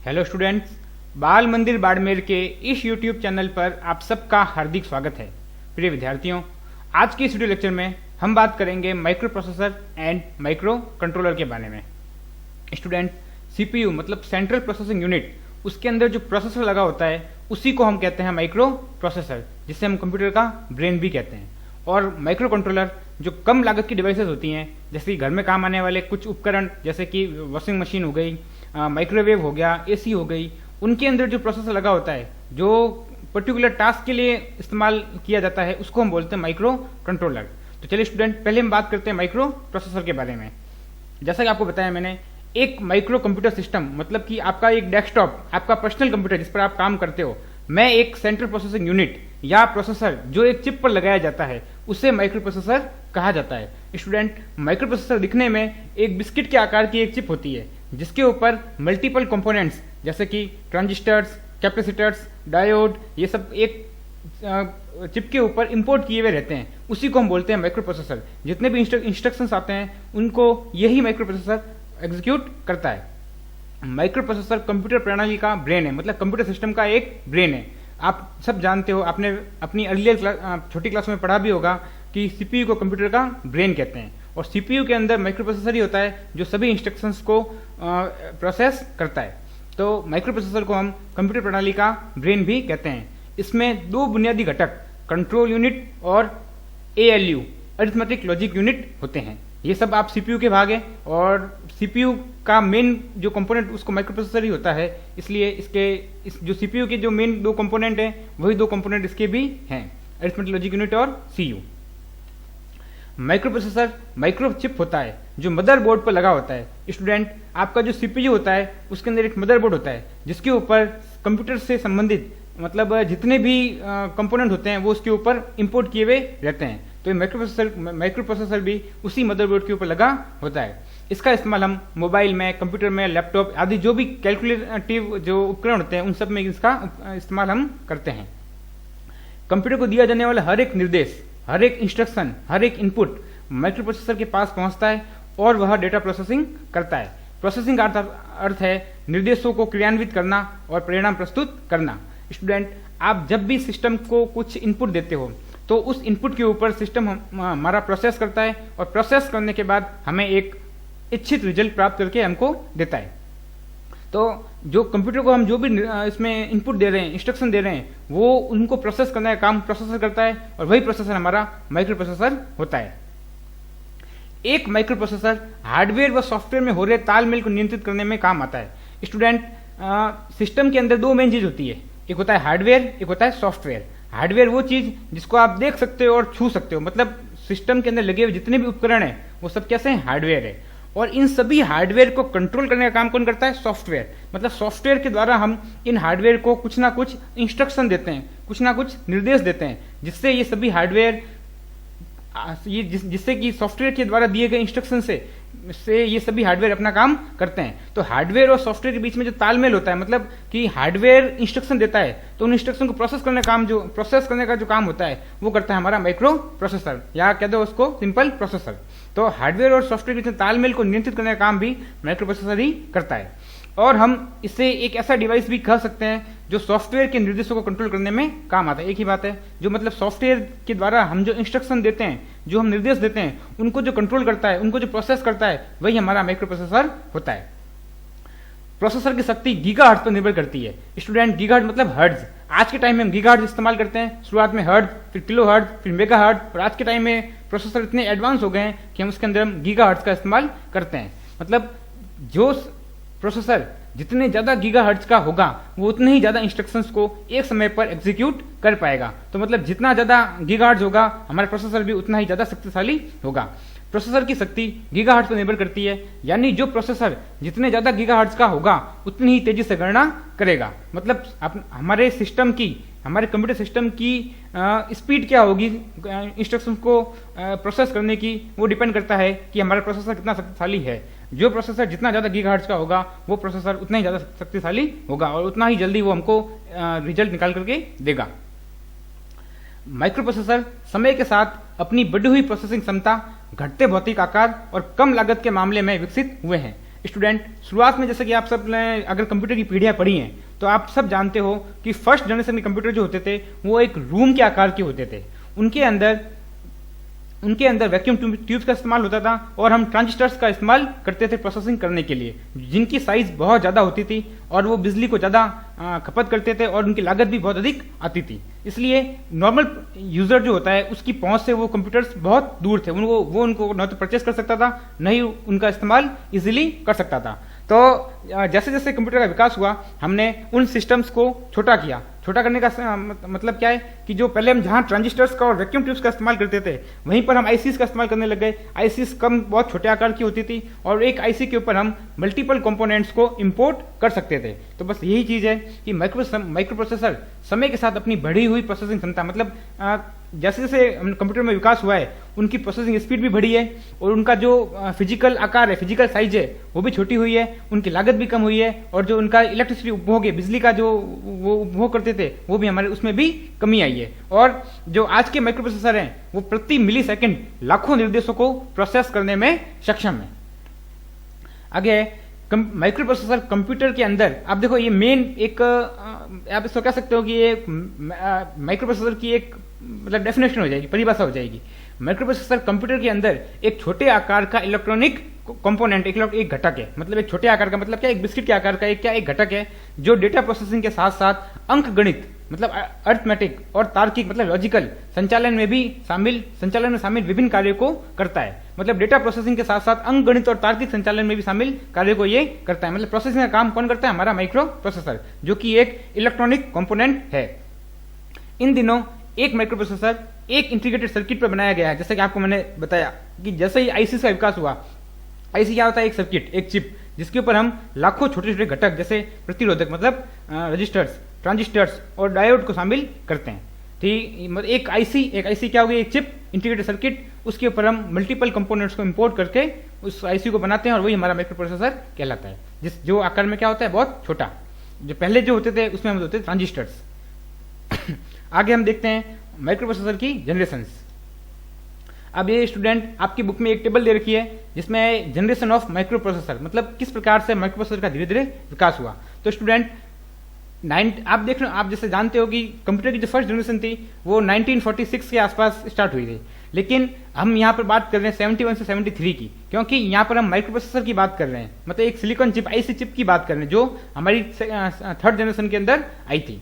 Hello students, बाल मंदिर बाड़मेर के इस यूट्यूब चैनल पर आप सबका हार्दिक स्वागत है। प्रिय विद्यार्थियों, आज के इस वीडियो लेक्चर में हम बात करेंगे micro processor and micro controller के बारे में। स्टूडेंट, सीपीयू मतलब सेंट्रल प्रोसेसिंग यूनिट, उसके अंदर जो प्रोसेसर लगा होता है उसी को हम कहते हैं माइक्रो प्रोसेसर, जिसे हम कंप्यूटर का ब्रेन भी कहते हैं। और माइक्रो कंट्रोलर जो कम लागत की डिवाइसेस होती हैं, जैसे कि घर में काम आने वाले कुछ उपकरण जैसे कि वॉशिंग मशीन हो गई, माइक्रोवेव हो गया, एसी हो गई, उनके अंदर जो प्रोसेसर लगा होता है जो पर्टिकुलर टास्क के लिए इस्तेमाल किया जाता है उसको हम बोलते हैं माइक्रो कंट्रोलर। तो चलिए स्टूडेंट, पहले हम बात करते हैं माइक्रो प्रोसेसर के बारे में। जैसा कि आपको बताया मैंने, एक माइक्रो कंप्यूटर सिस्टम मतलब कि आपका एक डेस्कटॉप, आपका पर्सनल कंप्यूटर जिस पर आप काम करते हो, मैं एक सेंट्रल प्रोसेसिंग यूनिट या प्रोसेसर जो एक चिप पर लगाया जाता है उसे माइक्रो प्रोसेसर कहा जाता है। स्टूडेंट, माइक्रो प्रोसेसर दिखने में एक बिस्किट के आकार की एक चिप होती है जिसके ऊपर मल्टीपल कंपोनेंट्स जैसे कि ट्रांजिस्टर्स, कैपेसिटर्स, डायोड, ये सब एक चिप के ऊपर इंपोर्ट किए हुए रहते हैं। उसी को हम बोलते हैं माइक्रो प्रोसेसर। जितने भी इंस्ट्रक्शंस आते हैं उनको यही माइक्रो प्रोसेसर एग्जीक्यूट करता है। माइक्रो प्रोसेसर कंप्यूटर प्रणाली का ब्रेन है, मतलब कंप्यूटर सिस्टम का एक ब्रेन है। आप सब जानते हो, आपने अपनी अर्लियर छोटी क्लास में पढ़ा भी होगा कि सीपीयू को कंप्यूटर का ब्रेन कहते हैं, और सीपीयू के अंदर माइक्रो प्रोसेसर ही होता है जो सभी इंस्ट्रक्शंस को प्रोसेस करता है। तो माइक्रो प्रोसेसर को हम कंप्यूटर प्रणाली का ब्रेन भी कहते हैं। इसमें दो बुनियादी घटक कंट्रोल यूनिट और एएलयू अरिथमेटिक लॉजिक यूनिट होते हैं। ये सब आप सीपीयू के भाग हैं, और सीपीयू का मेन जो कंपोनेंट उसको माइक्रो प्रोसेसर ही होता है, इसलिए इस जो सीपीयू के जो मेन दो कंपोनेंट हैं वही दो कंपोनेंट इसके भी हैं, अरिथमेटिक लॉजिक यूनिट और CU. Microprocessor microchip होता है जो मदरबोर्ड पर लगा होता है। स्टूडेंट, आपका जो सीपीयू होता है उसके अंदर एक मदरबोर्ड होता है जिसके ऊपर कंप्यूटर से संबंधित मतलब जितने भी कंपोनेंट होते हैं वो उसके ऊपर इंपोर्ट किए हुए रहते हैं। तो ये माइक्रो प्रोसेसर भी उसी मदरबोर्ड के ऊपर लगा होता है। इसका इस्तेमाल हम मोबाइल में, कंप्यूटर में, लैपटॉप आदि जो भी कैलकुलेटिव जो उपकरण होते हैं उन सब में इसका इस्तेमाल हम करते हैं। कंप्यूटर को दिया जाने वाला हर एक निर्देश, हर एक इंस्ट्रक्शन, हर एक इनपुट माइक्रो प्रोसेसर के पास पहुंचता है और वह डेटा प्रोसेसिंग करता है। प्रोसेसिंग का अर्थ है निर्देशों को क्रियान्वित करना और परिणाम प्रस्तुत करना। स्टूडेंट, आप जब भी सिस्टम को कुछ इनपुट देते हो तो उस इनपुट के ऊपर सिस्टम हमारा प्रोसेस करता है, और प्रोसेस करने के बाद हमें एक इच्छित रिजल्ट प्राप्त करके हमको देता है। तो जो कंप्यूटर को हम जो भी इसमें इनपुट दे रहे हैं, इंस्ट्रक्शन दे रहे हैं, वो उनको प्रोसेस करने का काम प्रोसेसर करता है, और वही प्रोसेसर हमारा माइक्रो प्रोसेसर होता है। एक माइक्रो प्रोसेसर हार्डवेयर व सॉफ्टवेयर में हो रहे तालमेल को नियंत्रित करने में काम आता है। स्टूडेंट, सिस्टम के अंदर दो मेन चीज होती है, एक होता है हार्डवेयर, एक होता है सॉफ्टवेयर। हार्डवेयर वो चीज जिसको आप देख सकते हो और छू सकते हो, मतलब सिस्टम के अंदर लगे हुए जितने भी उपकरण हैं वो सब कैसे हैं, हार्डवेयर है। और इन सभी हार्डवेयर को कंट्रोल करने का काम कौन करता है, सॉफ्टवेयर। मतलब सॉफ्टवेयर के द्वारा हम इन हार्डवेयर को कुछ ना कुछ इंस्ट्रक्शन देते हैं, कुछ ना कुछ निर्देश देते हैं, जिससे ये सभी हार्डवेयर जिससे कि सॉफ्टवेयर के द्वारा दिए गए इंस्ट्रक्शन से ये सभी हार्डवेयर अपना काम करते हैं। तो हार्डवेयर और सॉफ्टवेयर के बीच में जो तालमेल होता है, मतलब कि हार्डवेयर इंस्ट्रक्शन देता है तो उन इंस्ट्रक्शन को प्रोसेस करने का जो काम होता है वो करता है हमारा माइक्रो प्रोसेसर, या कह दो उसको सिंपल प्रोसेसर। तो हार्डवेयर और सॉफ्टवेयर के बीच तालमेल को नियंत्रित करने का काम भी माइक्रो प्रोसेसर ही करता है। और हम इसे एक ऐसा डिवाइस भी कह सकते हैं जो सॉफ्टवेयर के निर्देशों को कंट्रोल करने में काम आता है। एक ही बात है, जो मतलब सॉफ्टवेयर के द्वारा हम जो इंस्ट्रक्शन देते हैं, जो हम निर्देश देते हैं, उनको जो कंट्रोल करता है, उनको जो प्रोसेस करता है, वही हमारा माइक्रो प्रोसेसर होता है। प्रोसेसर की शक्ति गीगाहर्ट्ज पर निर्भर करती है। स्टूडेंट, गीगाहर्ट्ज मतलब हर्ट्ज। आज के टाइम में हम गीगाहर्ट्ज इस्तेमाल करते हैं, शुरुआत में हर्ट्ज, फिर किलोहर्ट्ज, फिर मेगाहर्ट्ज, और आज के टाइम में प्रोसेसर इतने एडवांस हो गए हैं कि हम उसके अंदर हम गीगाहर्ट्ज का इस्तेमाल करते हैं। मतलब जो प्रोसेसर जितने ज्यादा गीगाहर्ट्ज का होगा वो उतने ही ज्यादा इंस्ट्रक्शंस को एक समय पर एग्जीक्यूट कर पाएगा। तो मतलब जितना ज्यादा गीगाहर्ट्ज होगा हमारा प्रोसेसर भी उतना ही ज्यादा शक्तिशाली होगा। प्रोसेसर की शक्ति गीगाहर्ट्ज पर निर्भर करती है, यानी जो प्रोसेसर जितने ज्यादा गीगाहर्ट्ज का होगा उतनी ही तेजी से गणना करेगा। मतलब हमारे कंप्यूटर सिस्टम की स्पीड क्या होगी इंस्ट्रक्शंस को प्रोसेस करने की, वो डिपेंड करता है कि हमारा प्रोसेसर कितना शक्तिशाली है। जो प्रोसेसर जितना ज्यादा गीगाहर्ट्ज का होगा वो प्रोसेसर उतना ही ज्यादा शक्तिशाली होगा और उतना ही जल्दी वो हमको रिजल्ट निकाल करके देगा। माइक्रो प्रोसेसर समय के साथ अपनी बढ़ी हुई प्रोसेसिंग क्षमता, घटते भौतिक आकार और कम लागत के मामले में विकसित हुए हैं। स्टूडेंट, शुरुआत में जैसे कि आप सब ने अगर कंप्यूटर की पीढ़ियाँ पढ़ी हैं तो आप सब जानते हो कि फर्स्ट जनरेशन के कंप्यूटर जो होते थे वो एक रूम के आकार के होते थे। उनके अंदर वैक्यूम ट्यूब्स का इस्तेमाल होता था और हम ट्रांजिस्टर्स का इस्तेमाल करते थे प्रोसेसिंग करने के लिए, जिनकी साइज बहुत ज़्यादा होती थी और वो बिजली को ज़्यादा खपत करते थे और उनकी लागत भी बहुत अधिक आती थी। इसलिए नॉर्मल यूज़र जो होता है उसकी पहुंच से वो कंप्यूटर्स बहुत दूर थे, उनको न तो परचेस कर सकता था न ही उनका इस्तेमाल इजीली कर सकता था। तो जैसे जैसे कंप्यूटर का विकास हुआ हमने उन सिस्टम्स को छोटा किया। छोटा करने का मतलब क्या है कि जो पहले हम जहाँ ट्रांजिस्टर्स का और वैक्यूम ट्यूब्स का इस्तेमाल करते थे वहीं पर हम आईसीज का इस्तेमाल करने लग गए। आईसीज बहुत छोटे आकार की होती थी और एक आईसी के ऊपर हम मल्टीपल कंपोनेंट्स को इंपोर्ट कर सकते थे। तो बस यही चीज़ है कि माइक्रो प्रोसेसर समय के साथ अपनी बढ़ी हुई प्रोसेसिंग क्षमता, मतलब जैसे जैसे कंप्यूटर में विकास हुआ है उनकी प्रोसेसिंग स्पीड भी बढ़ी है और उनका जो फिजिकल आकार है, फिजिकल साइज है वो भी छोटी हुई है, उनकी लागत भी कम हुई है और जो उनका इलेक्ट्रिसिटी उपभोग है, बिजली का जो वो उपभोग करते थे वो भी हमारे उसमें भी कमी आई है। और जो आज के माइक्रो प्रोसेसर हैं वो प्रति मिली सेकेंड लाखों निर्देशों को प्रोसेस करने में सक्षम है। आगे माइक्रो प्रोसेसर कंप्यूटर के अंदर आप देखो ये मेन एक आप इसको कह सकते हो कि ये माइक्रो प्रोसेसर की एक मतलब डेफिनेशन हो जाएगी, परिभाषा हो जाएगी। माइक्रो प्रोसेसर कंप्यूटर के अंदर एक छोटे आकार का इलेक्ट्रॉनिक कंपोनेंट, एक घटक है। मतलब एक छोटे आकार का मतलब क्या, एक बिस्किट के आकार का एक घटक है जो डेटा प्रोसेसिंग के साथ साथ अंक गणित मतलब अर्थमेटिक और तार्किक मतलब लॉजिकल संचालन में शामिल विभिन्न कार्यों को करता है। मतलब डेटा प्रोसेसिंग के साथ साथ अंक गणित और तार्किक संचालन में भी शामिल कार्यों को ये करता है। मतलब प्रोसेसिंग का काम कौन करता है? हमारा माइक्रो प्रोसेसर, जो कि एक इलेक्ट्रॉनिक कंपोनेंट है। इन दिनों एक माइक्रो प्रोसेसर एक इंटीग्रेटेड सर्किट पर बनाया गया है। जैसे कि आपको मैंने बताया कि जैसे ही आईसी का विकास हुआ, आईसी क्या होता है? एक सर्किट, एक चिप जिसके ऊपर हम लाखों छोटे छोटे घटक जैसे प्रतिरोधक मतलब रजिस्टर्स, ट्रांजिस्टर्स और डायोड को शामिल करते हैं। ठीक, मतलब एक आईसी क्या होगी? एक चिप, इंटीग्रेटेड सर्किट, उसके ऊपर हम मल्टीपल कंपोनेंट्स को इंपोर्ट करके उस आईसी को बनाते हैं और वही हमारा माइक्रो प्रोसेसर कहलाता है। जो आकार में क्या होता है? बहुत छोटा। जो पहले जो होते थे उसमें हम होते थे ट्रांजिस्टर्स। आगे हम देखते हैं माइक्रो प्रोसेसर की जनरेशंस। अब ये स्टूडेंट आपकी बुक में एक टेबल दे रखी है जिसमें जनरेशन ऑफ माइक्रो प्रोसेसर, मतलब किस प्रकार से माइक्रो प्रोसेसर का धीरे धीरे विकास हुआ। तो स्टूडेंट आप देख रहे हो, आप जैसे जानते हो कि कंप्यूटर की जो फर्स्ट जनरेशन थी वो 1946 के आसपास स्टार्ट हुई थी, लेकिन हम यहाँ पर बात कर रहे हैं 71 से 73 की, क्योंकि यहाँ पर हम माइक्रो प्रोसेसर की बात कर रहे हैं। मतलब एक सिलिकॉन चिप, आईसी चिप की बात कर रहे हैं जो हमारी थर्ड जनरेशन के अंदर आई थी।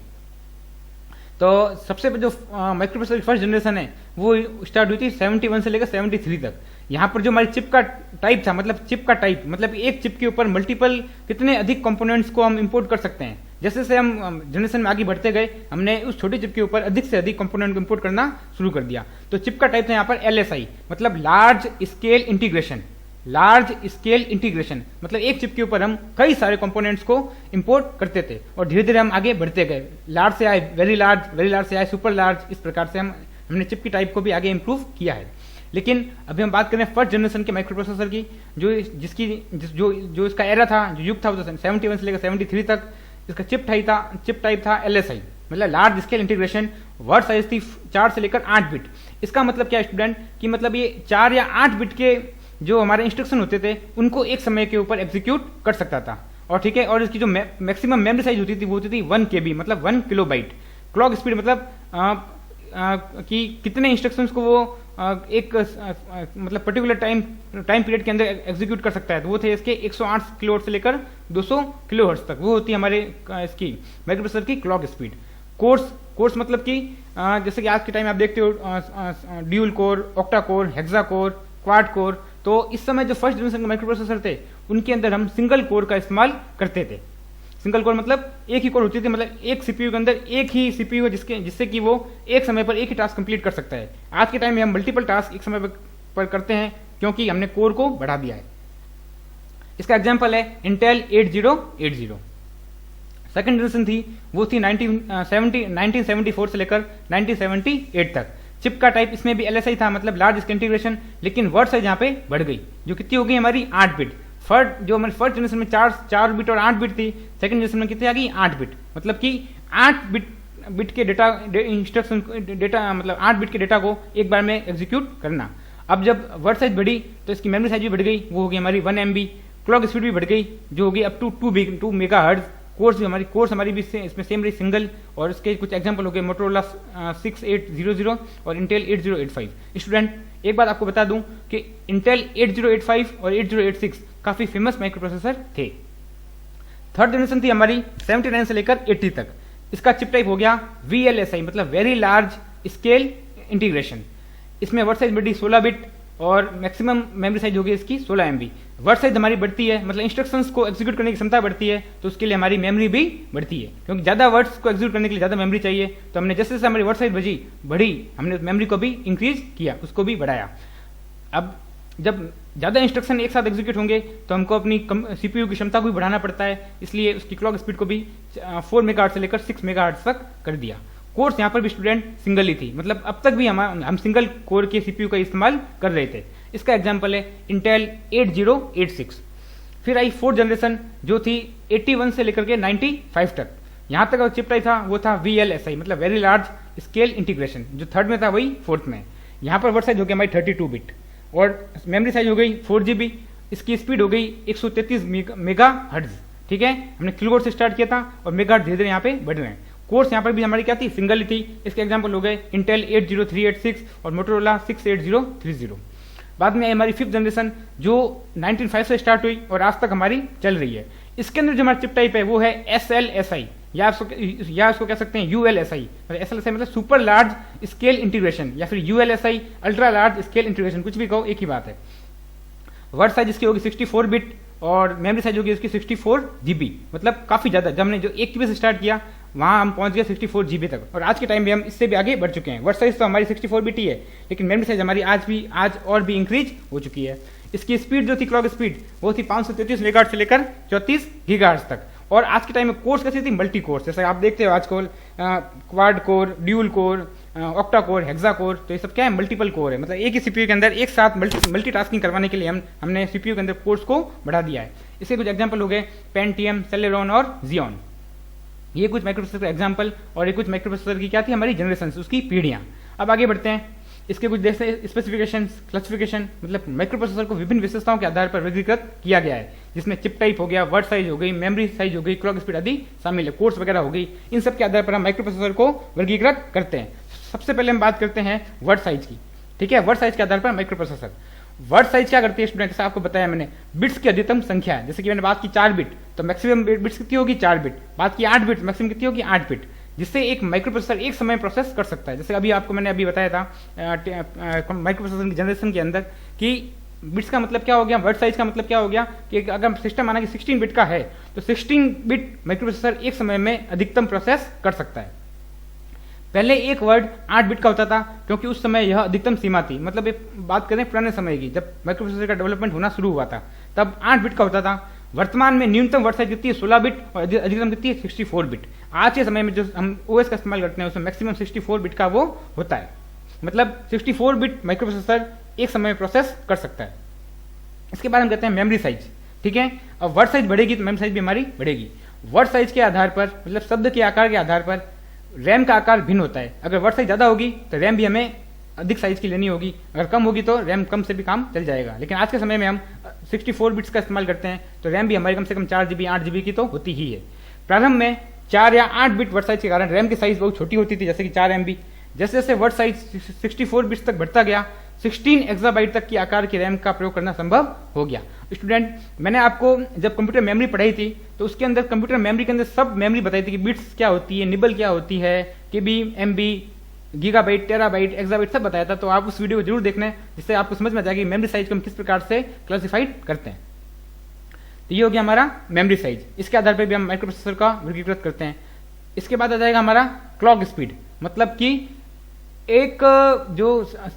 तो सबसे जो माइक्रो प्रोसेसर की फर्स्ट जनरेशन है वो स्टार्ट हुई थी 71 से लेकर 73 तक। यहाँ पर जो हमारी चिप का टाइप था, मतलब चिप का टाइप मतलब एक चिप के ऊपर मल्टीपल कितने अधिक कंपोनेंट्स को हम इंपोर्ट कर सकते हैं। जैसे जैसे हम जनरेशन में आगे बढ़ते गए हमने उस छोटी चिप के ऊपर अधिक से अधिक कंपोनेंट को इंपोर्ट करना शुरू कर दिया। तो चिप का टाइप था यहाँ पर LSI, मतलब large scale integration. Large scale integration मतलब एक चिप के ऊपर हम कई सारे कंपोनेंट्स को इंपोर्ट करते थे और धीरे धीरे हम आगे बढ़ते गए। लार्ज से आए वेरी लार्ज से आए सुपर लार्ज, इस प्रकार से हमने चिप की टाइप को भी आगे इंप्रूव किया है। लेकिन अभी हम बात करें फर्स्ट जनरेशन के माइक्रो प्रोसेसर की, जो इसका एरा था, जो युग था वो 71 से लेकर 73 तक। इसका चिप टाइप था LSI, मतलब large scale integration. Word size थी 4 से लेकर 8 बिट। इसका मतलब क्या है स्टूडेंट कि मतलब ये 4 या 8 बिट के जो हमारे इंस्ट्रक्शन होते थे उनको एक समय के ऊपर एग्जीक्यूट कर सकता था। और ठीक है, और इसकी जो मैक्सिमम मेमोरी साइज होती थी वो होती थी 1 KB मतलब 1 किलोबाइट। क्लॉक स्पीड मतलब कि कितने इंस्ट्रक्शंस को वो एक मतलब पर्टिकुलर टाइम पीरियड के अंदर एग्जीक्यूट कर सकता है। तो वो थे इसके 108 किलोहर्ट्ज से लेकर 200 किलोहर्ट्ज तक, वो होती है हमारे इसकी माइक्रो प्रोसेसर की क्लॉक स्पीड। कोर्स मतलब कि जैसे कि आज के टाइम आप देखते हो dual core, octa core, hexa core, quad core. तो इस समय जो फर्स्ट जनरेशन के माइक्रो प्रोसेसर थे उनके अंदर हम सिंगल कोर का इस्तेमाल करते थे। सिंगल कोर मतलब एक ही कोर होती थी, मतलब एक सीपीयू के अंदर एक ही सीपीयू जिससे कि वो एक समय पर एक ही टास्क कंप्लीट कर सकता है। आज के टाइम में हम मल्टीपल टास्क एक समय पर करते हैं क्योंकि हमने कोर को बढ़ा दिया है। इसका एग्जांपल है इंटेल 8080। सेकंड जनरेशन थी वो थी 1974 से लेकर 1978 तक। चिप का टाइप इसमें भी LSI था, मतलब लार्ज स्केल इंटीग्रेशन, लेकिन वर्ड साइज यहाँ पे बढ़ गई, जो कितनी हो गई हमारी 8 बिट। जो हमारी फर्स्ट जनरेशन में 4 बिट और 8 बिट थी, सेकंड जनरेशन में कितनी आ गई 8 बिट, मतलब कि 8 बिट के डेटा इंस्ट्रक्शन मतलब 8 बिट के डेटा को एक बार में एग्जीक्यूट करना। अब जब वर्ड साइज बढ़ी तो इसकी मेमोरी साइज भी बढ़ गई, वो हो गई हमारी 1 MB। क्लॉक स्पीड भी बढ़ गई जो होगी up to 2 megahertz. Course हमारी भी इसमें सेम रही सिंगल, और इसके कुछ एग्जांपल हो गए मोटोरोला 6800 और इंटेल 8085। स्टूडेंट एक बात आपको बता दूं कि इंटेल 8085 और 8086 काफी फेमस माइक्रो प्रोसेसर थे। थर्ड जनरेशन थी हमारी 79 से लेकर 80 तक। इसका चिप टाइप हो गया VLSI, मतलब वेरी लार्ज स्केल इंटीग्रेशन। इसमें वर्ड साइज बढ़ी 16 बिट और मैक्सिमम मेमोरी साइज होगी इसकी 16 MB। वर्ड साइज हमारी बढ़ती है, मतलब इंस्ट्रक्शंस को एग्जीक्यूट करने की क्षमता बढ़ती है, तो उसके लिए हमारी मेमोरी भी बढ़ती है, क्योंकि ज्यादा वर्ड्स को एग्जीक्यूट करने के लिए ज्यादा मेमोरी चाहिए। तो हमने जैसे जैसे हमारी वर्ड साइज बढ़ी हमने मेमोरी को भी इंक्रीज किया, उसको भी बढ़ाया। अब जब ज्यादा इंस्ट्रक्शन एक साथ एग्जीक्यूट होंगे तो हमको अपनी CPU की क्षमता को भी बढ़ाना पड़ता है, इसलिए उसकी क्लॉक स्पीड को भी 4 मेगाहर्ट्ज से लेकर 6 मेगाहर्ट्ज तक कर दिया। कोर्स यहाँ पर भी स्टूडेंट सिंगल ही थी, मतलब अब तक भी हम सिंगल कोर के CPU का इस्तेमाल कर रहे थे। इसका एग्जांपल है इंटेल 8086। फिर आई फोर्थ जनरेशन जो थी 81 से लेकर के 95 तक। यहाँ तक चिप टाइप था वो था VLSI, मतलब वेरी लार्ज स्केल इंटीग्रेशन। जो थर्ड में था वही फोर्थ में। यहाँ पर वर्ड साइज हो गया हमारी 32 बिट और मेमोरी साइज हो गई 4 GB। इसकी स्पीड हो गई 133 मेगा हर्ट्ज। ठीक है, हमने किलोवाट से स्टार्ट किया था और मेगा धीरे धीरे यहाँ पे बढ़ रहे हैं। कोर्स यहाँ पर भी हमारी क्या थी, सिंगल ही थी। इसके एग्जांपल हो गए इंटेल 80386 और मोटोरोला 68030। बाद में हमारी फिफ्थ जनरेशन जो 1995 से स्टार्ट हुई और आज तक हमारी चल रही है। इसके अंदर जो हमारा चिप टाइप है वो है SLSI या उसको कह सकते हैं ULSI। मतलब SLSI मतलब सुपर लार्ज स्केल इंटीग्रेशन, या फिर ULSI ultra large scale integration, कुछ भी कहो एक ही बात है। वर्ड साइज इसकी होगी 64 बिट और मेमोरी साइज होगी इसकी 64 GB, मतलब काफी ज्यादा। जब हमने जो 1 GB से स्टार्ट किया वहां हम पहुंच गए 64 GB तक, और आज के टाइम में हम इससे भी आगे बढ़ चुके हैं। वर्ड साइज तो हमारी 64 बिट ही है, लेकिन मेमोरी साइज हमारी आज और भी इंक्रीज हो चुकी है। इसकी स्पीड जो थी क्लॉक स्पीड वो थी 533 मेगाहर्ट्ज से लेकर 34 गीगाहर्ट्ज तक। और आज के टाइम में कोर्स कैसी थी, मल्टी कोर्स, जैसे आप देखते हो आजकल quad core, dual core, octa core, hexa core, तो ये सब क्या है, मल्टीपल कोर है। मतलब एक ही CPU के अंदर एक साथ मल्टीटास्किंग करवाने के लिए हमने CPU के अंदर कोर्स को बढ़ा दिया है। इसके कुछ एग्जांपल हो गए पेंटियम, सेलेरॉन और जियोन। ये कुछ माइक्रोप्रोसेसर के एग्जांपल, और ये कुछ माइक्रोप्रोसेसर की क्या थी हमारी जनरेशन, उसकी पीढ़ियां। अब आगे बढ़ते हैं। इसके कुछ जैसे स्पेसिफिकेशन, क्लासिफिकेशन, मतलब माइक्रोप्रोसेसर को विभिन्न विशेषताओं के आधार पर वर्गीकृत किया गया है, जिसमें चिप टाइप हो गया, वर्ड साइज हो गई, मेमोरी साइज हो गई, क्लॉक स्पीड आदि शामिल है, कोर्स वगैरह हो गई। इन सब के आधार पर हम माइक्रोप्रोसेसर को वर्गीकृत करते हैं। सबसे पहले हम बात करते हैं वर्ड साइज की। ठीक है, वर्ड साइज के आधार पर माइक्रोप्रोसेसर वर्ड साइज क्या करती है स्टूडेंट, जैसे आपको बताया मैंने, बिट्स की अधिकतम संख्या है। जैसे कि मैंने बात की 4 बिट, तो मैक्सिमम बिट्स कितनी होगी 4 बिट। बात की 8 बिट, मैक्सिमम कितनी होगी 8 बिट, जिससे एक माइक्रोप्रोसेसर एक समय प्रोसेस कर सकता है। जैसे अभी आपको मैंने अभी बताया था माइक्रोप्रोसेसर की जनरेशन के अंदर कि बिट्स का मतलब क्या हो गया, वर्ड साइज का मतलब क्या हो गया कि अगर सिस्टम माना कि 16 बिट का है तो 16 बिट माइक्रोप्रोसेसर एक समय में अधिकतम प्रोसेस कर सकता है। पहले एक वर्ड 8 बिट का होता था, क्योंकि उस समय यह अधिकतम सीमा थी। मतलब ये बात करें पुराने समय की, जब माइक्रोप्रोसेसर का डेवलपमेंट होना शुरू हुआ था तब 8 बिट का होता था। वर्तमान में न्यूनतम वर्ड साइज कितनी है 16 बिट और अधिकतम कितनी है 64 बिट। आज के समय में जो हम OS का इस्तेमाल करते हैं उसमें मैक्सिमम 64 बिट का वो होता है। मतलब 64 बिट माइक्रोप्रोसेसर एक समय में प्रोसेस कर सकता है। इसके बाद हम कहते हैं मेमोरी साइज। ठीक है, अब वर्ड साइज बढ़ेगी तो मेमोरी साइज भी हमारी बढ़ेगी। वर्ड साइज के आधार पर, मतलब शब्द के आकार के आधार पर रैम का आकार भिन्न होता है। अगर वर्ड साइज ज्यादा होगी तो रैम भी हमें अधिक साइज की लेनी होगी, अगर कम होगी तो रैम कम से भी काम चल जाएगा। लेकिन आज के समय में हम 64 बिट्स का इस्तेमाल करते हैं, तो रैम भी हमारी कम से कम 4 GB 8 GB की तो होती ही है। प्रारंभ में 4 या 8 बिट वर्ड साइज के कारण रैम की साइज बहुत छोटी होती थी, जैसे कि 4 MB। जैसे जैसे वर्ड साइज 64 बिट्स तक बढ़ता गया, 16 एक्साबाइट तक की आकार की रैम का प्रयोग करना संभव हो गया। स्टूडेंट, मैंने आपको जब कंप्यूटर मेमोरी पढ़ाई थी तो उसके अंदर कंप्यूटर मेमोरी के अंदर सब मेमोरी बताई थी कि बिट्स क्या होती है, निबल क्या होती है, KB, MB, gigabyte, terabyte, exabyte सब बताया था। तो आप उस वीडियो को जरूर देखना है, जिससे आपको समझ में आ जाएगी मेमोरी साइज को हम किस प्रकार से क्लासिफाइड करते हैं। तो ये हो गया हमारा मेमोरी साइज। इसके आधार पर भी हम माइक्रोप्रोसेसर का वर्गीकृत करते हैं। इसके बाद आ जाएगा हमारा क्लॉक स्पीड, मतलब कि एक जो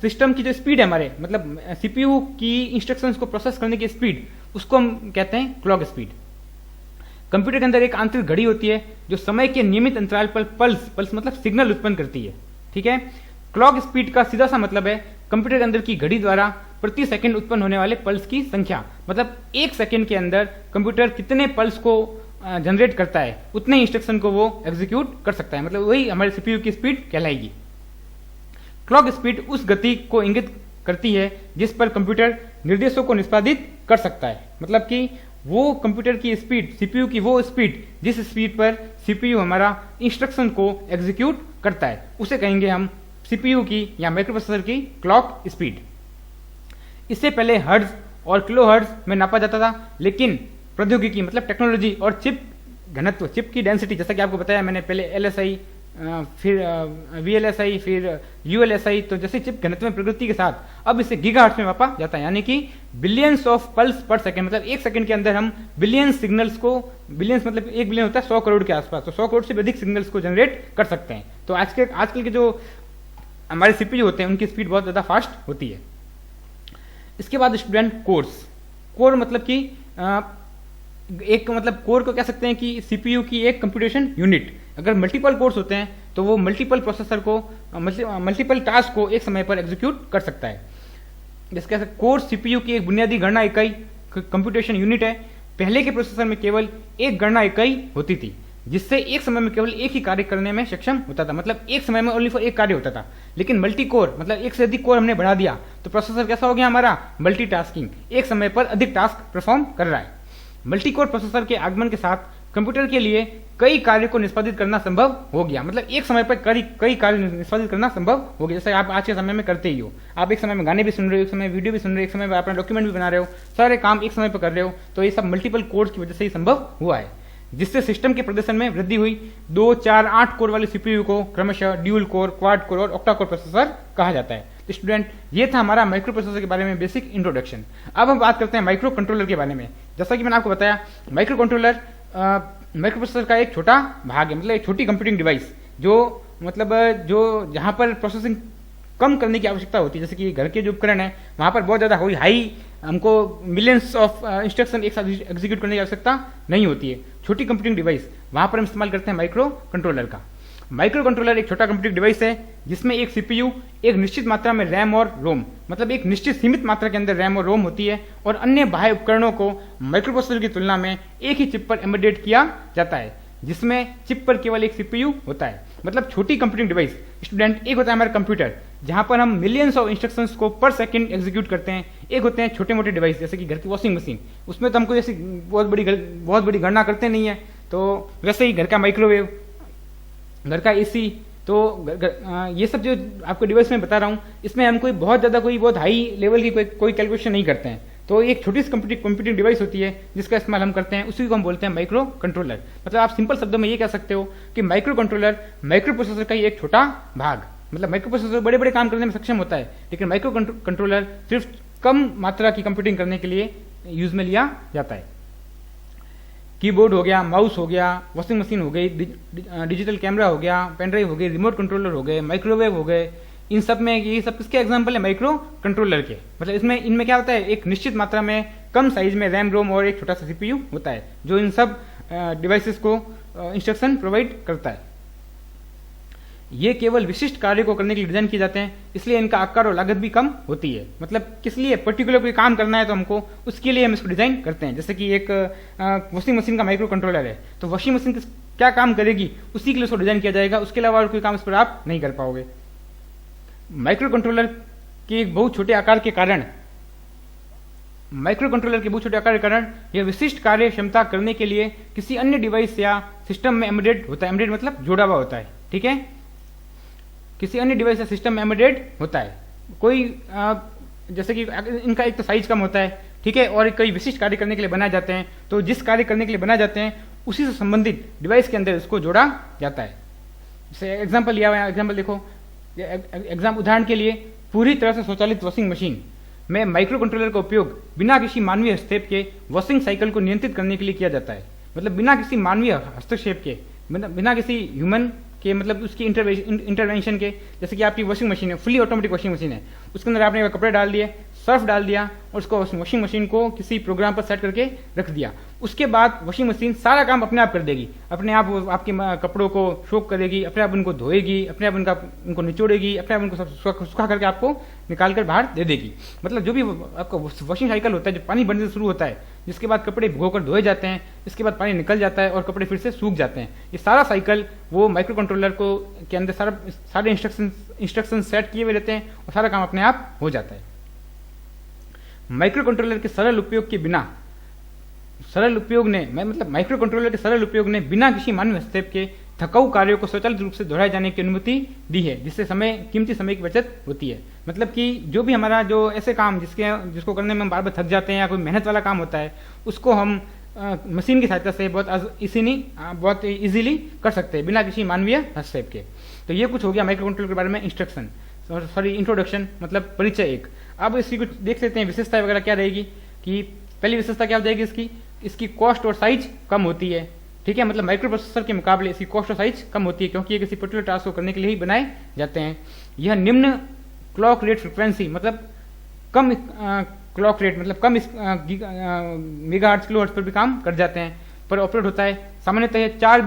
सिस्टम की जो स्पीड है हमारे, मतलब CPU की इंस्ट्रक्शंस को प्रोसेस करने की स्पीड, उसको हम कहते हैं क्लॉक स्पीड। कंप्यूटर के अंदर एक आंतरिक घड़ी होती है जो समय के नियमित अंतराल पर पल्स मतलब सिग्नल उत्पन्न करती है। ठीक है, क्लॉक स्पीड का सीधा सा मतलब है कंप्यूटर के अंदर की घड़ी द्वारा प्रति सेकंड उत्पन्न होने वाले पल्स की संख्या। मतलब एक सेकंड के अंदर कंप्यूटर कितने पल्स को जनरेट करता है, उतने इंस्ट्रक्शन को वो एग्जीक्यूट कर सकता है। मतलब वही हमारे CPU की स्पीड कहलाएगी। क्लॉक स्पीड उस गति को इंगित करती है जिस पर कंप्यूटर निर्देशों को निष्पादित कर सकता है। मतलब कि वो कंप्यूटर की स्पीड, सीपीयू की वो स्पीड जिस स्पीड पर सीपीयू हमारा इंस्ट्रक्शन को एग्जीक्यूट करता है, उसे कहेंगे हम सीपीयू की या माइक्रोप्रोसेसर की क्लॉक स्पीड। इससे पहले हर्ट्ज और किलो हर्ट्ज में नापा जाता था, लेकिन प्रौद्योगिकी मतलब टेक्नोलॉजी और चिप घनत्व, चिप की डेंसिटी, जैसा कि आपको बताया मैंने पहले एलएसआई, फिर वीएलएसआई, फिर यूएलएसआई, तो जैसे चिप घनत्व में प्रगति के साथ अब इसे गीगाहर्ट्ज में मापा जाता है, यानी कि बिलियंस ऑफ पल्स पर सेकंड, मतलब एक सेकंड के अंदर हम बिलियंस सिग्नल्स को, बिलियंस मतलब 1 बिलियन होता है 100 करोड़ के आसपास, तो 100 करोड़ से भी अधिक सिग्नल्स को जनरेट कर सकते हैं। तो आजकल के जो हमारे सीपीयू होते हैं उनकी स्पीड बहुत ज़्यादा फास्ट होती है। इसके बाद स्टूडेंट कोर मतलब कि एक मतलब कोर को कह सकते हैं कि सीपीयू की एक कंप्यूटेशन यूनिट। अगर मल्टीपल कोर्स होते हैं तो वो मल्टीपल प्रोसेसर को, मल्टीपल टास्क को एक समय पर एग्जीक्यूट कर सकता है। जिसके कोर सीपीयू की एक बुनियादी गणना इकाई कंप्यूटेशन यूनिट है। पहले के प्रोसेसर में केवल एक गणना इकाई होती थी, जिससे एक समय में केवल एक ही कार्य करने में सक्षम होता था, मतलब एक समय में ओनली फॉर एक कार्य होता था। लेकिन मल्टी कोर मतलब एक से अधिक कोर हमने बढ़ा दिया तो प्रोसेसर कैसा हो गया हमारा, मल्टीटास्किंग, एक समय पर अधिक टास्क परफॉर्म कर रहा है। मल्टी कोर प्रोसेसर के आगमन के साथ कंप्यूटर के लिए कई कार्यों को निष्पादित करना संभव हो गया, मतलब एक समय पर कई कार्य निष्पादित करना संभव हो गया। जैसे आप आज के समय में करते ही हो, आप एक समय में गाने भी सुन रहे हो, एक समय वीडियो भी सुन रहे हो, एक समय में अपना डॉक्यूमेंट भी बना रहे हो, सारे काम एक समय पर कर रहे हो, तो ये सब मल्टीपल कोर्स की वजह से ही संभव हुआ है, जिससे सिस्टम के प्रदर्शन में वृद्धि हुई। 2, 4, 8 कोर वाले सीपीयू को क्रमशः ड्यूल कोर, क्वाड कोर और ऑक्टा कोर प्रोसेसर कहा जाता है। तो स्टूडेंट, ये था हमारा माइक्रो प्रोसेसर के बारे में बेसिक इंट्रोडक्शन। अब हम बात करते हैं माइक्रो कंट्रोलर के बारे में। जैसा कि मैंने आपको बताया, माइक्रो कंट्रोलर माइक्रो प्रोसेसर का एक छोटा भाग है, मतलब एक छोटी कंप्यूटिंग डिवाइस जो जहाँ पर प्रोसेसिंग कम करने की आवश्यकता होती है। जैसे कि घर के जो उपकरण है वहाँ पर बहुत ज़्यादा हाई हमको मिलियंस ऑफ इंस्ट्रक्शन एक साथ एग्जीक्यूट करने की आवश्यकता नहीं होती है। छोटी कंप्यूटिंग डिवाइस, वहाँ पर हम इस्तेमाल करते हैं माइक्रो कंट्रोलर का। माइक्रो कंट्रोलर एक छोटा कंप्यूटिंग डिवाइस है जिसमें एक सीपीयू, एक निश्चित मात्रा में रैम और रोम, मतलब एक निश्चित सीमित मात्रा के अंदर रैम और रोम होती है, और अन्य बाह्य उपकरणों को माइक्रो प्रोसेसर की तुलना में एक ही चिप पर एम्बेडेड किया जाता है, जिसमें चिप पर केवल एक सीपीयू होता है। मतलब छोटी कंप्यूटिंग डिवाइस स्टूडेंट, एक होता है हमारा कंप्यूटर जहां पर हम मिलियंस ऑफ इंस्ट्रक्शंस को पर सेकंड एग्जीक्यूट करते हैं। एक होते हैं छोटे मोटे डिवाइस जैसे कि घर की वॉशिंग मशीन, उसमें तो हमको जैसे बहुत बड़ी गणना करते नहीं है, तो वैसे ही घर का माइक्रोवेव, घर का एसी, तो ये सब जो आपको डिवाइस में बता रहा हूँ, इसमें हम बहुत हाई लेवल की कोई कैलकुलेशन नहीं करते हैं। तो एक छोटी सी कंप्यूटिंग डिवाइस होती है जिसका इस्तेमाल हम करते हैं, उसी को हम बोलते हैं माइक्रो कंट्रोलर। मतलब आप सिंपल शब्दों में ये कह सकते हो कि माइक्रो कंट्रोलर माइक्रो प्रोसेसर का ही एक छोटा भाग, मतलब माइक्रो प्रोसेसर बड़े बड़े काम करने में सक्षम होता है, लेकिन माइक्रो कंट्रोलर सिर्फ कम मात्रा की कंप्यूटिंग करने के लिए यूज में लिया जाता है। कीबोर्ड हो गया, माउस हो गया, वॉशिंग मशीन हो गई, डिजिटल कैमरा हो गया, पेनड्राइव हो गई, रिमोट कंट्रोलर हो गए, माइक्रोवेव हो गए, इन सब में ये सब किसके एग्जांपल है, माइक्रो कंट्रोलर के। मतलब इनमें क्या होता है, एक निश्चित मात्रा में कम साइज में रैम रोम और एक छोटा सा सीपीयू होता है जो इन सब डिवाइसेस को इंस्ट्रक्शन प्रोवाइड करता है। ये केवल विशिष्ट कार्य को करने के लिए डिजाइन किए जाते हैं, इसलिए इनका आकार और लागत भी कम होती है। मतलब किस लिए, पर्टिकुलर कोई काम करना है तो हमको उसके लिए हम इसको डिजाइन करते हैं। जैसे कि एक वॉशिंग मशीन का माइक्रो कंट्रोलर है, तो वॉशिंग मशीन क्या काम करेगी उसी के लिए उसको डिजाइन किया जाएगा, उसके अलावा और कोई काम इस पर आप नहीं कर पाओगे। माइक्रो कंट्रोलर के बहुत छोटे आकार के कारण यह विशिष्ट कार्य क्षमता करने के लिए किसी अन्य डिवाइस या सिस्टम में एम्बेडेड होता है। एम्बेडेड मतलब जोड़ा हुआ होता है, ठीक है, किसी अन्य डिवाइस या सिस्टम में एम्बेडेड होता है। कोई जैसे कि इनका एक तो साइज कम होता है, ठीक है, और कई विशिष्ट कार्य करने के लिए बनाए जाते हैं, तो जिस कार्य करने के लिए बनाए जाते हैं उसी से संबंधित डिवाइस के अंदर इसको जोड़ा जाता है। जैसे एग्जाम्पल लिया हुआ है, एग्जाम्पल देखो, उदाहरण के लिए पूरी तरह से स्वचालित वॉशिंग मशीन में माइक्रो कंट्रोलर का उपयोग बिना किसी मानवीय हस्तक्षेप के वॉशिंग साइकिल को नियंत्रित करने के लिए किया जाता है। मतलब बिना किसी मानवीय हस्तक्षेप के, बिना किसी ह्यूमन के, मतलब उसकी इंटरवेंशन के। जैसे कि आपकी वॉशिंग मशीन है, फुली ऑटोमेटिक वॉशिंग मशीन है, उसके अंदर आपने कपड़े डाल दिए, सर्फ डाल दिया और उसको वॉशिंग मशीन को किसी प्रोग्राम पर सेट करके रख दिया। उसके बाद वॉशिंग मशीन सारा काम अपने आप कर देगी, अपने आप आपके कपड़ों को सोक करेगी, अपने आप उनको धोएगी, अपने आप उनको निचोड़ेगी, अपने आप उनको सुखा करके आपको निकाल कर बाहर दे देगी। मतलब जो भी आपका वॉशिंग साइकिल होता है, जो पानी बढ़ने से शुरू होता है, जिसके बाद कपड़े भिगोकर धोए जाते हैं, इसके बाद पानी निकल जाता है और कपड़े फिर से सूख जाते हैं, ये सारा साइकिल वो माइक्रो कंट्रोलर को के अंदर सारे इंस्ट्रक्शन सेट किए हुए रहते हैं और सारा काम अपने आप हो जाता है। माइक्रो कंट्रोलर के सरल उपयोग के बिना सरल उपयोग ने मतलब माइक्रो कंट्रोलर के सरल उपयोग ने बिना किसी मानवीय हस्तक्षेप के थकाऊ कार्यों को स्वचालित रूप से दोहराए जाने की अनुमति दी है, जिससे कीमती समय की बचत होती है। मतलब कि जो भी हमारा जो ऐसे काम जिसको करने में हम बार बार थक जाते हैं या कोई मेहनत वाला काम होता है, उसको हम मशीन की सहायता से बहुत इजीली कर सकते हैं बिना किसी मानवीय हस्तक्षेप के। तो ये कुछ हो गया माइक्रो कंट्रोलर के बारे में इंट्रोडक्शन, मतलब परिचय एक। अब इसकी कुछ देख लेते हैं विशेषता वगैरह क्या रहेगी। कि पहली विशेषता क्या हो जाएगी इसकी कॉस्ट और साइज कम होती है। ठीक है, मतलब माइक्रो प्रोसेसर के मुकाबले इसकी कॉस्ट और साइज कम होती है, क्योंकि ये किसी पर्टिकुलर टास्क को करने के लिए ही बनाए जाते हैं। यह निम्न क्लॉक रेट फ्रिक्वेंसी, मतलब कम क्लॉक रेट, मतलब कम मेगाहर्ट्ज किलोहर्ट्ज पर भी काम कर जाते हैं पर ऑपरेट होता है। सामान्यतः यह 4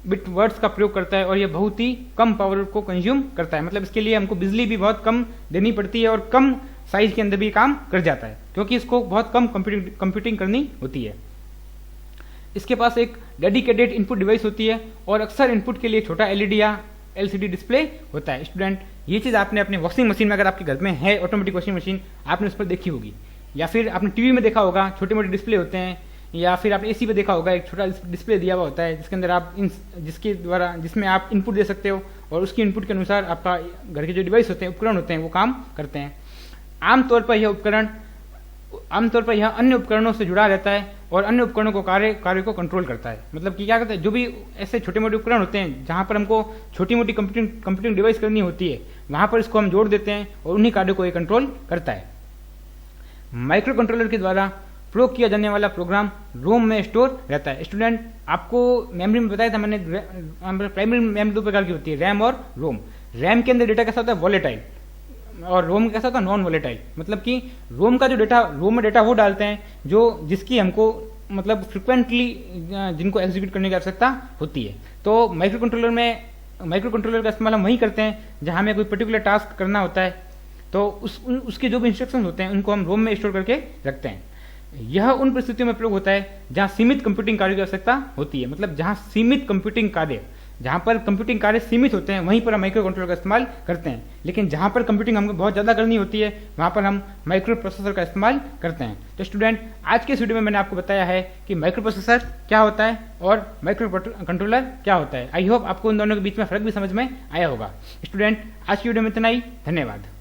बिट वर्ड्स का प्रयोग करता है और यह बहुत ही कम पावर को कंज्यूम करता है। मतलब इसके लिए हमको बिजली भी बहुत कम देनी पड़ती है और कम साइज के अंदर भी काम कर जाता है, क्योंकि इसको बहुत कम कंप्यूटिंग करनी होती है। इसके पास एक डेडिकेटेड इनपुट डिवाइस होती है और अक्सर इनपुट के लिए छोटा एलईडी या एलसीडी डिस्प्ले होता है। स्टूडेंट, ये चीज़ आपने अपने वॉशिंग मशीन में, अगर आपके घर में है ऑटोमेटिक वॉशिंग मशीन, आपने उस पर देखी होगी, या फिर आपने टीवी में देखा होगा छोटे मोटे डिस्प्ले होते हैं, या फिर आपने एसी पे देखा होगा एक छोटा डिस्प्ले दिया हुआ होता है जिसके अंदर आप जिसमें आप इनपुट दे सकते हो और उसकी इनपुट के अनुसार आपका घर के जो डिवाइस होते हैं, उपकरण होते हैं, वो काम करते हैं। आमतौर पर यह अन्य उपकरणों से जुड़ा रहता है और अन्य उपकरणों को कार्य को कंट्रोल करता है। मतलब कि क्या करता है, जो भी ऐसे छोटे मोटे उपकरण होते हैं जहां पर हमको छोटी मोटी कंप्यूटिंग डिवाइस करनी होती है, वहां पर इसको हम जोड़ देते हैं और उन्हीं कार्यों को ये कंट्रोल करता है। माइक्रो कंट्रोलर के द्वारा प्रयोग किया जाने वाला प्रोग्राम रोम में स्टोर रहता है। स्टूडेंट, आपको मेमोरी में बताया था मैंने, प्राइमरी मेमोरी 2 प्रकार की होती है, रैम और रोम। रैम के अंदर डेटा कैसा होता है, वॉलेटाइल, और रोम कैसा होता है, नॉन वॉलेटाइल। मतलब कि रोम में डेटा वो डालते हैं जिसकी हमको मतलब फ्रिक्वेंटली जिनको एग्जीक्यूट करने की आवश्यकता होती है। तो माइक्रो कंट्रोलर का इस्तेमाल हम वहीं करते हैं जहां हमें कोई पर्टिकुलर टास्क करना होता है, तो उसके जो भी इंस्ट्रक्शन होते हैं उनको हम रोम में स्टोर करके रखते हैं। यह उन परिस्थितियों में प्रयोग होता है जहां सीमित कंप्यूटिंग कार्य की आवश्यकता होती है। मतलब जहां पर कंप्यूटिंग कार्य सीमित होते हैं वहीं पर हम माइक्रो कंट्रोलर का इस्तेमाल करते हैं, लेकिन जहां पर कंप्यूटिंग हमको बहुत ज़्यादा करनी होती है वहां पर हम माइक्रो प्रोसेसर का इस्तेमाल करते हैं। तो स्टूडेंट, आज के इस वीडियो में मैंने आपको बताया है कि माइक्रो प्रोसेसर क्या होता है और माइक्रो कंट्रोलर क्या होता है। आई होप आपको इन दोनों के बीच में फर्क भी समझ में आया होगा। स्टूडेंट, आज की वीडियो में इतना ही। धन्यवाद।